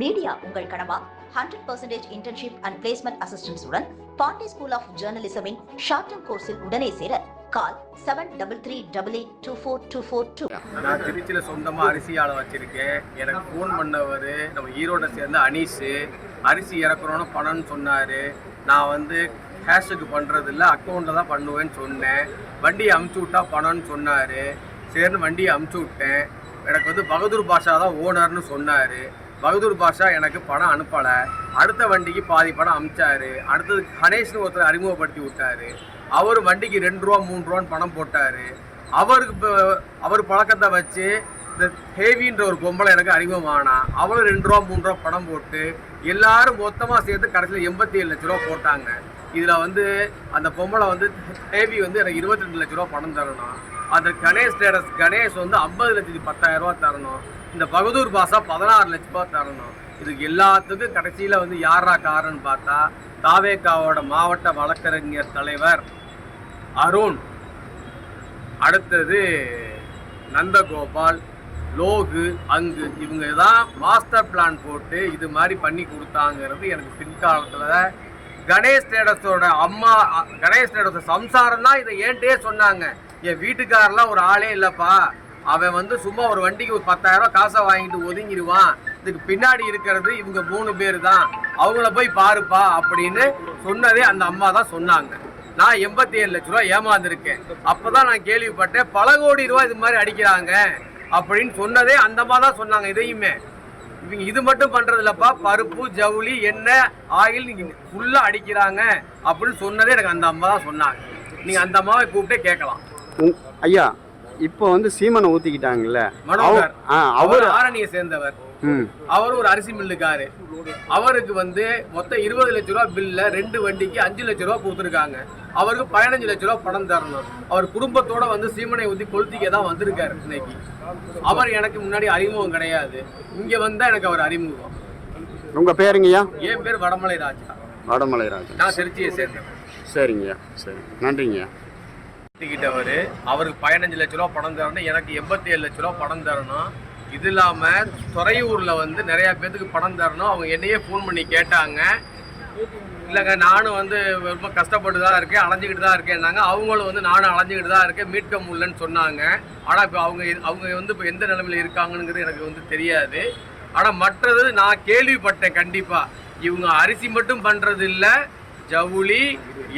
Media உங்கள் கனவா? 100% internship and placement assistance உடன் பாண்டே ஸ்கூல் ஆஃப் ஜர்னலிசமின் ஷார்ட் டர்ம் கோர்ஸில் உடனே சேர கால் 7333824242. நான் திருச்சியில் சொந்தமாக அரிசி ஆளை வச்சுருக்கேன். எனக்கு ஃபோன் பண்ணவர் நம்ம ஈரோட்டை சேர்ந்த அனீஷ். அரிசி இறக்குறோன்னு பணம்னு சொன்னார். நான் வந்து கேஷுக்கு பண்ணுறதில்ல, அக்கௌண்ட்டில் தான் பண்ணுவேன்னு சொன்னேன். வண்டியை அமுச்சு விட்டா பணம்னு சொன்னார். சரின்னு வண்டியை அமுச்சு விட்டேன். எனக்கு வந்து பகதூர் பாஷா தான் ஓனர்னு சொன்னார். பகதூர் பாஷா எனக்கு பணம் அனுப்பலை. அடுத்த வண்டிக்கு பாதி பணம் அனுப்பிச்சார். அடுத்தது கணேஷ்னு ஒருத்தர் அறிமுகப்படுத்தி விட்டார். அவர் வண்டிக்கு 2 ரூபா 3 ரூபான்னு பணம் போட்டார். அவர் பழக்கத்தை வச்சு இந்த ஹேவின்ற ஒரு பொம்பளை எனக்கு அறிமுகமானா அவரும் 2 ரூபா 3 ரூபா பணம் போட்டு எல்லாரும் மொத்தமாக சேர்த்து கடைசியில் 87 லட்ச ரூபா போட்டாங்க. இதில் வந்து அந்த பொம்பளை வந்து ஹேவி வந்து எனக்கு 22 லட்ச ரூபா பணம் தரணும். அந்த கணேஷ் வந்து 50 லட்சத்துக்கு 10,000 ரூபா தரணும். இந்த பகதூர் பாஷா 16 லட்ச ரூபா தரணும். இதுக்கு எல்லாத்துக்கும் கடைசியில் வந்து யாரா காரன்னு பார்த்தா தாவேகாவோட மாவட்ட வழக்கறிஞர் தலைவர் அருண், அடுத்தது நந்தகோபால், லோகு, அங்கு இவங்க தான் மாஸ்டர் பிளான் போட்டு இது மாதிரி பண்ணி கொடுத்தாங்கிறது எனக்கு பின்காலத்தில் கணேஷ் ட்ரேடர்ஸோட அம்மா, கணேஷ் ட்ரேடர்ஸ் சம்சாரம் தான் இதை ஏன்ட்டே சொன்னாங்க. என் வீட்டுக்காரெலாம் ஒரு ஆளே இல்லைப்பா, அவன் வந்து சும்மா ஒரு வண்டிக்கு ஒரு 10,000 ரூபா காசை வாங்கிட்டு ஒதுங்கிடுவான், இதுக்கு பின்னாடி இருக்கிறது இவங்க 3 பேர் தான், அவங்கள போய் பாருப்பா அப்படின்னு சொன்னதே அந்த அம்மா தான் சொன்னாங்க. நான் 87 லட்ச ரூபா ஏமாந்துருக்கேன். அப்போ தான் நான் கேள்விப்பட்டேன் பல கோடி ரூபா இது மாதிரி அடிக்கிறாங்க அப்படின்னு சொன்னதே அந்த அம்மா தான் சொன்னாங்க. இதையுமே இவங்க இது மட்டும் பண்ணுறது இல்லைப்பா, பருப்பு, ஜவுளி, எண்ணெய், ஆயில் நீங்கள் ஃபுல்லாக அடிக்கிறாங்க அப்படின்னு சொன்னதே எனக்கு அந்த அம்மா தான் சொன்னாங்க. நீங்கள் அந்த அம்மாவை கூப்பிட்டே கேட்கலாம். ஐயா, இப்போ வந்து சீமனை ஊற்றிக்கிட்டாங்கல்ல, மனோகர் அவர் ஆரணியை சேர்ந்தவர். அவர் ஒரு அரிசி மில்லுக்காரு. அவருக்கு வந்து மொத்தம் 20 லட்ச ரூபா பில்ல 2 வண்டிக்கு 5 லட்ச ரூபா கொடுத்துருக்காங்க. அவருக்கு 15 லட்ச ரூபா பணம் தரணும். அவர் குடும்பத்தோட வந்து சீமனை ஊற்றி கொளுத்திக்க தான் வந்திருக்காரு இன்னைக்கு. அவர் எனக்கு முன்னாடி அறிமுகம் கிடையாது, இங்க வந்தா எனக்கு அவர் அறிமுகம். உங்க பேருங்கய்யா? என் பேர் வடமலை ராஜா. வடமலை ராஜா. நான் திருச்சியை சேர்ந்தேன். சரிங்கய்யா, சரி, நன்றிங்கய்யா. கிட்டவர் அவருக்கு 15 லட்ச ரூபா பணம் தரணும், எனக்கு 87 லட்ச ரூபா பணம் தரணும். இது இல்லாமல் துறையூரில் வந்து நிறையா பேர்த்துக்கு பணம் தரணும். அவங்க என்னையே ஃபோன் பண்ணி கேட்டாங்க. இல்லைங்க, நானும் வந்து ரொம்ப கஷ்டப்பட்டு தான் இருக்கேன், அலைஞ்சிக்கிட்டு தான் இருக்கேன்னாங்க. அவங்களும் வந்து நானும் அலைஞ்சிக்கிட்டு தான் இருக்கேன், மீட்க முடியலன்னு சொன்னாங்க. ஆனால் இப்போ அவங்க வந்து இப்போ எந்த நிலைமையில் இருக்காங்கங்கிறது எனக்கு வந்து தெரியாது. ஆனால் மற்றது நான் கேள்விப்பட்டேன். கண்டிப்பாக இவங்க அரிசி மட்டும் பண்ணுறது இல்லை, ஜவுளி,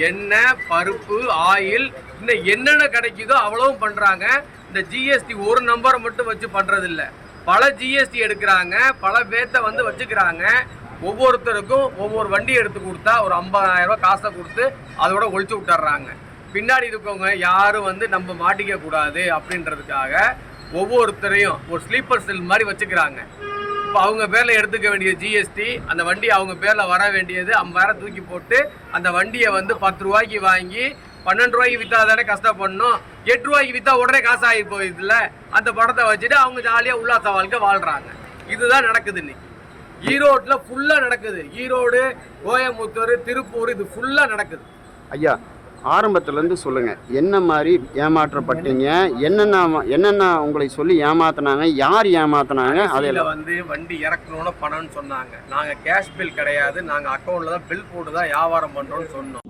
எண்ணெய், பருப்பு, ஆயில், இன்னும் என்னென்ன கிடைக்குதோ அவ்வளவும் பண்ணுறாங்க. இந்த ஜிஎஸ்டி ஒரு நம்பரை மட்டும் வச்சு பண்ணுறதில்ல, பல ஜிஎஸ்டி எடுக்கிறாங்க, பல பேர்த்த வந்து வச்சுக்கிறாங்க. ஒவ்வொருத்தருக்கும் ஒவ்வொரு வண்டி எடுத்து கொடுத்தா ஒரு 50,000 ரூபா காசை கொடுத்து அதோட ஒழிச்சு விட்டுறாங்க. பின்னாடி இருக்கவங்க யாரும் வந்து நம்ம மாட்டிக்க கூடாது அப்படின்றதுக்காக ஒவ்வொருத்தரையும் ஒரு ஸ்லீப்பர் செல் மாதிரி வச்சுக்கிறாங்க. இப்போ அவங்க பேரில் எடுத்துக்க வேண்டிய ஜிஎஸ்டி, அந்த வண்டி அவங்க பேரில் வர வேண்டியது 50,000 தூக்கி போட்டு அந்த வண்டியை வந்து 10 ரூபாய்க்கு வாங்கி 12 ரூபாய்க்கு விற்றா தானே கஷ்டப்படணும். 8 ரூபாய்க்கு விற்றா உடனே காசு ஆகி போயிடுதுல. அந்த பணத்தை வச்சுட்டு அவங்க ஜாலியாக உல்லாச வாழ்க்கை வாழ்கிறாங்க. இதுதான் நடக்குது இன்னைக்கு ஈரோட்டில் ஃபுல்லாக நடக்குது. ஈரோடு, கோயம்புத்தூர், திருப்பூர், இது ஃபுல்லாக நடக்குது. ஐயா, ஆரம்பத்துலேருந்து சொல்லுங்கள், என்ன மாதிரி ஏமாற்றப்பட்டீங்க, என்னென்ன உங்களை சொல்லி ஏமாத்தினாங்க, யார் ஏமாத்தினாங்க? அதில் வந்து வண்டி இறக்கணும்னு பணம்னு சொன்னாங்க. நாங்கள் கேஷ் பில் கிடையாது, நாங்கள் அக்கௌண்ட்டில் தான் பில் போட்டு தான் வியாபாரம் பண்ணுறோன்னு சொன்னோம்.